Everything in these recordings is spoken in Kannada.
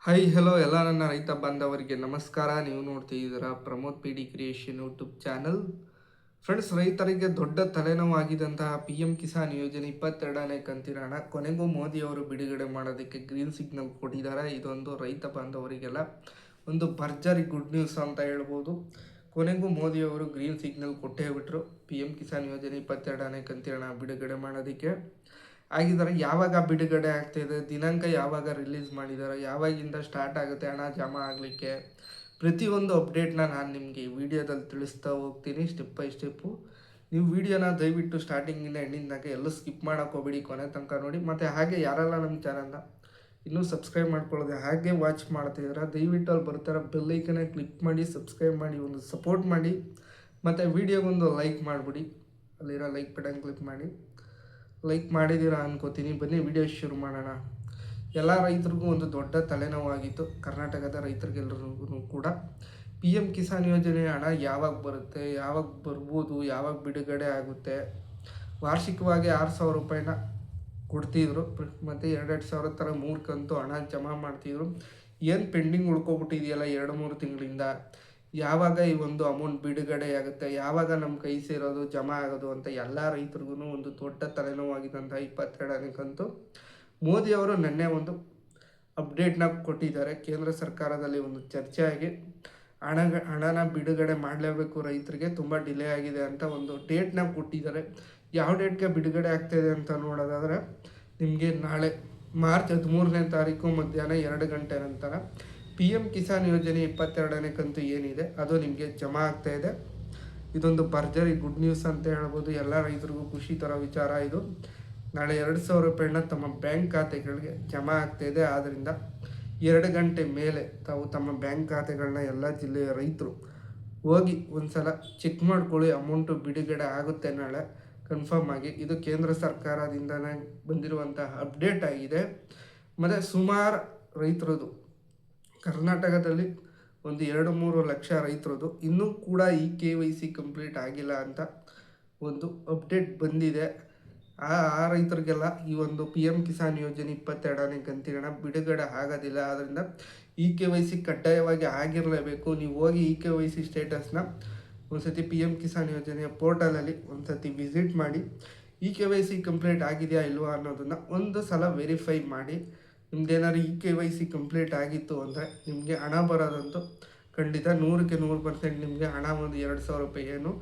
ಹೈ ಹೆಲೋ ಎಲ್ಲ ನನ್ನ ರೈತ ಬಾಂಧವರಿಗೆ ನಮಸ್ಕಾರ. ನೀವು ನೋಡ್ತಿದ್ದೀರಾ Pramod P D creation YouTube channel. Friends, ರೈತರಿಗೆ ದೊಡ್ಡ ತಲೆನೋವಾಗಿದ್ದಂತಹ ಪಿ ಎಂ ಕಿಸಾನ್ ಯೋಜನೆ 22ನೇ ಕಂತಿನ ಹಣ ಕೊನೆಗೂ ಮೋದಿ ಅವರು ಬಿಡುಗಡೆ ಮಾಡೋದಕ್ಕೆ ಗ್ರೀನ್ ಸಿಗ್ನಲ್ ಕೊಟ್ಟಿದ್ದಾರೆ. ಇದೊಂದು ರೈತ ಬಾಂಧವರಿಗೆಲ್ಲ ಒಂದು ಭರ್ಜರಿ ಗುಡ್ ನ್ಯೂಸ್ ಅಂತ ಹೇಳ್ಬೋದು. ಕೊನೆಗೂ ಮೋದಿ ಅವರು ಗ್ರೀನ್ ಸಿಗ್ನಲ್ ಕೊಟ್ಟೇ ಬಿಟ್ಟರು. ಪಿ ಎಂ ಕಿಸಾನ್ ಯೋಜನೆ 22ನೇ ಕಂತಿನ ಹಣ ಬಿಡುಗಡೆ ಮಾಡೋದಕ್ಕೆ ಆಗಿದ್ದಾರೆ. ಯಾವಾಗ ಬಿಡುಗಡೆ ಆಗ್ತಾಯಿದೆ, ದಿನಾಂಕ ಯಾವಾಗ ರಿಲೀಸ್ ಮಾಡಿದ್ದಾರೆ, ಯಾವಾಗಿಂದ ಸ್ಟಾರ್ಟ್ ಆಗುತ್ತೆ ಹಣ ಜಮಾ ಆಗಲಿಕ್ಕೆ, ಪ್ರತಿಯೊಂದು ಅಪ್ಡೇಟ್ನ ನಾನು ನಿಮಗೆ ಈ ವಿಡಿಯೋದಲ್ಲಿ ತಿಳಿಸ್ತಾ ಹೋಗ್ತೀನಿ ಸ್ಟೆಪ್ ಬೈ ಸ್ಟೆಪ್ಪು. ನೀವು ವಿಡಿಯೋನ ದಯವಿಟ್ಟು ಸ್ಟಾರ್ಟಿಂಗಿಂದ ಎಂಡಿಂಗ್ ಎಲ್ಲೂ ಸ್ಕಿಪ್ ಮಾಡೋಕೆ ಹೋಗ್ಬೇಡಿ, ಕೊನೆ ತನಕ ನೋಡಿ. ಮತ್ತು ಹಾಗೆ ಯಾರೆಲ್ಲ ನಮ್ಮ ಚಾನಲ್ನ ಇನ್ನೂ ಸಬ್ಸ್ಕ್ರೈಬ್ ಮಾಡ್ಕೊಳ್ಳೋದೆ ಹಾಗೆ ವಾಚ್ ಮಾಡ್ತಿದ್ದೀರಾ, ದಯವಿಟ್ಟು ಅಲ್ಲಿ ಬರ್ತಾರ ಬೆಲ್ಲೈಕನ್ನ ಕ್ಲಿಕ್ ಮಾಡಿ ಸಬ್ಸ್ಕ್ರೈಬ್ ಮಾಡಿ ಒಂದು ಸಪೋರ್ಟ್ ಮಾಡಿ. ಮತ್ತು ವಿಡಿಯೋಗೊಂದು ಲೈಕ್ ಮಾಡಿಬಿಡಿ, ಅಲ್ಲಿರೋ ಲೈಕ್ ಬಟನ್ ಕ್ಲಿಕ್ ಮಾಡಿ. ಲೈಕ್ ಮಾಡಿದ್ದೀರಾ ಅನ್ಕೋತೀನಿ. ಬನ್ನಿ ವಿಡಿಯೋ ಶುರು ಮಾಡೋಣ. ಎಲ್ಲ ರೈತರಿಗೂ ಒಂದು ದೊಡ್ಡ ತಲೆನೋವಾಗಿತ್ತು, ಕರ್ನಾಟಕದ ರೈತರಿಗೆಲ್ಲರಿಗೂ ಕೂಡ. ಪಿ ಎಂ ಕಿಸಾನ್ ಯೋಜನೆ ಹಣ ಯಾವಾಗ ಬರುತ್ತೆ, ಯಾವಾಗ ಬರ್ಬೋದು, ಯಾವಾಗ ಬಿಡುಗಡೆ ಆಗುತ್ತೆ. ವಾರ್ಷಿಕವಾಗಿ 6,000 ರೂಪಾಯಿನ ಕೊಡ್ತಿದ್ರು, ಮತ್ತು 2,000 ಥರ 3 ಕಂತು ಹಣ ಜಮಾ ಮಾಡ್ತಿದ್ರು. ಏನು ಪೆಂಡಿಂಗ್ ಉಳ್ಕೊಬಿಟ್ಟಿದೆಯಲ್ಲ 2-3 ತಿಂಗಳಿಂದ, ಯಾವಾಗ ಈ ಒಂದು ಅಮೌಂಟ್ ಬಿಡುಗಡೆ ಆಗುತ್ತೆ, ಯಾವಾಗ ನಮ್ಮ ಕೈ ಸೇರೋದು ಜಮಾ ಆಗೋದು ಅಂತ ಎಲ್ಲ ರೈತರಿಗೂ ಒಂದು ದೊಡ್ಡ ತಲೆನೋವಾಗಿದ್ದಂಥ 22ನೇ ಕಂತು ಮೋದಿಯವರು ನಿನ್ನೆ ಒಂದು ಅಪ್ಡೇಟ್ನ ಕೊಟ್ಟಿದ್ದಾರೆ. ಕೇಂದ್ರ ಸರ್ಕಾರದಲ್ಲಿ ಒಂದು ಚರ್ಚೆ ಆಗಿ ಹಣನ ಬಿಡುಗಡೆ ಮಾಡಲೇಬೇಕು, ರೈತರಿಗೆ ತುಂಬ ಡಿಲೇ ಆಗಿದೆ ಅಂತ ಒಂದು ಡೇಟ್ನ ಕೊಟ್ಟಿದ್ದಾರೆ. ಯಾವ ಡೇಟ್ಗೆ ಬಿಡುಗಡೆ ಆಗ್ತಾಯಿದೆ ಅಂತ ನೋಡೋದಾದರೆ, ನಿಮಗೆ ನಾಳೆ ಮಾರ್ಚ್ 13ನೇ ತಾರೀಕು ಮಧ್ಯಾಹ್ನ 2 ಗಂಟೆ ನಂತರ ಪಿ ಎಂ ಕಿಸಾನ್ ಯೋಜನೆ 22ನೇ ಕಂತು ಏನಿದೆ ಅದು ನಿಮಗೆ ಜಮಾ ಆಗ್ತಾಯಿದೆ. ಇದೊಂದು ಭರ್ಜರಿ ಗುಡ್ ನ್ಯೂಸ್ ಅಂತ ಹೇಳ್ಬೋದು. ಎಲ್ಲ ರೈತರಿಗೂ ಖುಷಿ ಥರ ವಿಚಾರ ಇದು. ನಾಳೆ 2,000 ರೂಪಾಯಿನ ತಮ್ಮ ಬ್ಯಾಂಕ್ ಖಾತೆಗಳಿಗೆ ಜಮಾ ಆಗ್ತಾಯಿದೆ. ಆದ್ದರಿಂದ 2 ಗಂಟೆ ಮೇಲೆ ತಾವು ತಮ್ಮ ಬ್ಯಾಂಕ್ ಖಾತೆಗಳನ್ನ ಎಲ್ಲ ಜಿಲ್ಲೆಯ ರೈತರು ಹೋಗಿ ಒಂದು ಸಲ ಚೆಕ್ ಮಾಡ್ಕೊಳ್ಳಿ. ಅಮೌಂಟು ಬಿಡುಗಡೆ ಆಗುತ್ತೆ ನಾಳೆ ಕನ್ಫರ್ಮ್ ಆಗಿ. ಇದು ಕೇಂದ್ರ ಸರ್ಕಾರದಿಂದನೇ ಬಂದಿರುವಂತಹ ಅಪ್ಡೇಟ್ ಆಗಿದೆ. ಮತ್ತು ಸುಮಾರು ರೈತರದು ಕರ್ನಾಟಕದಲ್ಲಿ ಒಂದು 2-3 ಲಕ್ಷ ರೈತರದು ಇನ್ನೂ ಕೂಡ ಈ KYC ಕಂಪ್ಲೀಟ್ ಆಗಿಲ್ಲ ಅಂತ ಒಂದು ಅಪ್ಡೇಟ್ ಬಂದಿದೆ. ಆ ರೈತರಿಗೆಲ್ಲ ಈ ಒಂದು ಪಿ ಎಂ ಕಿಸಾನ್ ಯೋಜನೆ 22ನೇ ಕಂತಿನ ಬಿಡುಗಡೆ ಆಗೋದಿಲ್ಲ. ಆದ್ದರಿಂದ ಈ KYC ಕಡ್ಡಾಯವಾಗಿ ಆಗಿರಲೇಬೇಕು. ನೀವು ಹೋಗಿ ಈ KYC ಸ್ಟೇಟಸ್ನ ಒಂದು ಸತಿ ಪಿ ಎಂ ಕಿಸಾನ್ ಯೋಜನೆಯ ಪೋರ್ಟಲಲ್ಲಿ ಒಂದು ಸತಿ ವಿಸಿಟ್ ಮಾಡಿ ಈ KYC ಕಂಪ್ಲೀಟ್ ಆಗಿದೆಯಾ ಇಲ್ವಾ ಅನ್ನೋದನ್ನು ಒಂದು ಸಲ ವೆರಿಫೈ ಮಾಡಿ. ನಿಮ್ದೇನಾದ್ರು ಈ KYC ಕಂಪ್ಲೀಟ್ ಆಗಿತ್ತು ಅಂದರೆ ನಿಮಗೆ ಹಣ ಬರೋದಂತೂ ಖಂಡಿತ 100ಕ್ಕೆ 100% ನಿಮಗೆ ಹಣ ಒಂದು 2,000 ರೂಪಾಯಿ ಏನು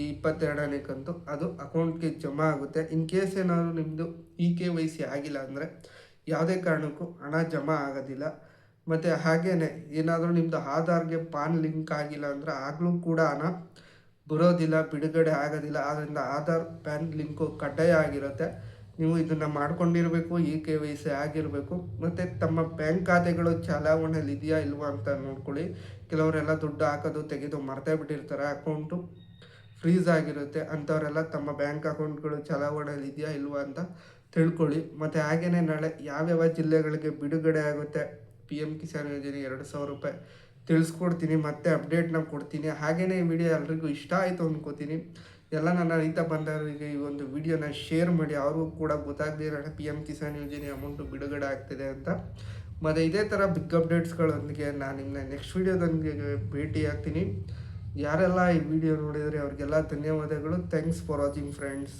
ಈ 22ನೇ ಕಂತು ಅದು ಅಕೌಂಟ್ಗೆ ಜಮಾ ಆಗುತ್ತೆ. ಇನ್ ಕೇಸ್ ಏನಾದರೂ ನಿಮ್ಮದು ಈ KYC ಆಗಿಲ್ಲ ಅಂದರೆ ಯಾವುದೇ ಕಾರಣಕ್ಕೂ ಹಣ ಜಮಾ ಆಗೋದಿಲ್ಲ. ಮತ್ತು ಹಾಗೆಯೇ ಏನಾದರೂ ನಿಮ್ಮದು ಆಧಾರ್ಗೆ ಪಾನ್ ಲಿಂಕ್ ಆಗಿಲ್ಲ ಅಂದರೆ ಆಗಲೂ ಕೂಡ ಹಣ ಬರೋದಿಲ್ಲ, ಬಿಡುಗಡೆ ಆಗೋದಿಲ್ಲ. ಆದ್ದರಿಂದ ಆಧಾರ್ ಪ್ಯಾನ್ ಲಿಂಕು ಕಡ್ಡಾಯ ಆಗಿರುತ್ತೆ. ನೀವು ಇದನ್ನು ಮಾಡ್ಕೊಂಡಿರಬೇಕು, ಈ KYC ಆಗಿರಬೇಕು. ಮತ್ತು ತಮ್ಮ ಬ್ಯಾಂಕ್ ಖಾತೆಗಳು ಚಲಾವಣೆಯಲ್ಲಿ ಇದೆಯಾ ಇಲ್ವಾ ಅಂತ ನೋಡ್ಕೊಳ್ಳಿ. ಕೆಲವರೆಲ್ಲ ದುಡ್ಡು ಹಾಕೋದು ತೆಗೆದು ಮರ್ತೇ ಬಿಟ್ಟಿರ್ತಾರೆ, ಅಕೌಂಟು ಫ್ರೀಸ್ ಆಗಿರುತ್ತೆ. ಅಂಥವರೆಲ್ಲ ತಮ್ಮ ಬ್ಯಾಂಕ್ ಅಕೌಂಟ್ಗಳು ಚಲಾವಣೆಯಲ್ಲಿ ಇದೆಯಾ ಇಲ್ವಾ ಅಂತ ತಿಳ್ಕೊಳ್ಳಿ. ಮತ್ತು ಹಾಗೆಯೇ ನಾಳೆ ಯಾವ್ಯಾವ ಜಿಲ್ಲೆಗಳಿಗೆ ಬಿಡುಗಡೆ ಆಗುತ್ತೆ ಪಿ ಎಂ ಕಿಸಾನ್ ಯೋಜನೆ 2,000 ರೂಪಾಯಿ ತಿಳಿಸ್ಕೊಡ್ತೀನಿ, ಮತ್ತೆ ಅಪ್ಡೇಟ್ನ ಕೊಡ್ತೀನಿ. ಹಾಗೆಯೇ ಈ ವಿಡಿಯೋ ಎಲ್ರಿಗೂ ಇಷ್ಟ ಆಯಿತು ಅಂದ್ಕೋತೀನಿ. ಎಲ್ಲ ನನ್ನ ರೈತ ಬಂದವರಿಗೆ ಈ ಒಂದು ವಿಡಿಯೋನ ಶೇರ್ ಮಾಡಿ, ಅವ್ರಿಗೂ ಕೂಡ ಗೊತ್ತಾಗದಿರೋಣ ಪಿ ಎಂ ಕಿಸಾನ್ ಯೋಜನೆ ಅಮೌಂಟು ಬಿಡುಗಡೆ ಆಗ್ತಿದೆ ಅಂತ. ಮತ್ತು ಇದೇ ಥರ ಬಿಗ್ ಅಪ್ಡೇಟ್ಸ್ಗಳೊಂದಿಗೆ ನಾನು ನಿಮ್ಮನ್ನ ನೆಕ್ಸ್ಟ್ ವಿಡಿಯೋದೊಂದಿಗೆ ಭೇಟಿ ಆಗ್ತೀನಿ. ಯಾರೆಲ್ಲ ಈ ವಿಡಿಯೋ ನೋಡಿದರೆ ಅವ್ರಿಗೆಲ್ಲ ಧನ್ಯವಾದಗಳು. Thanks for watching friends.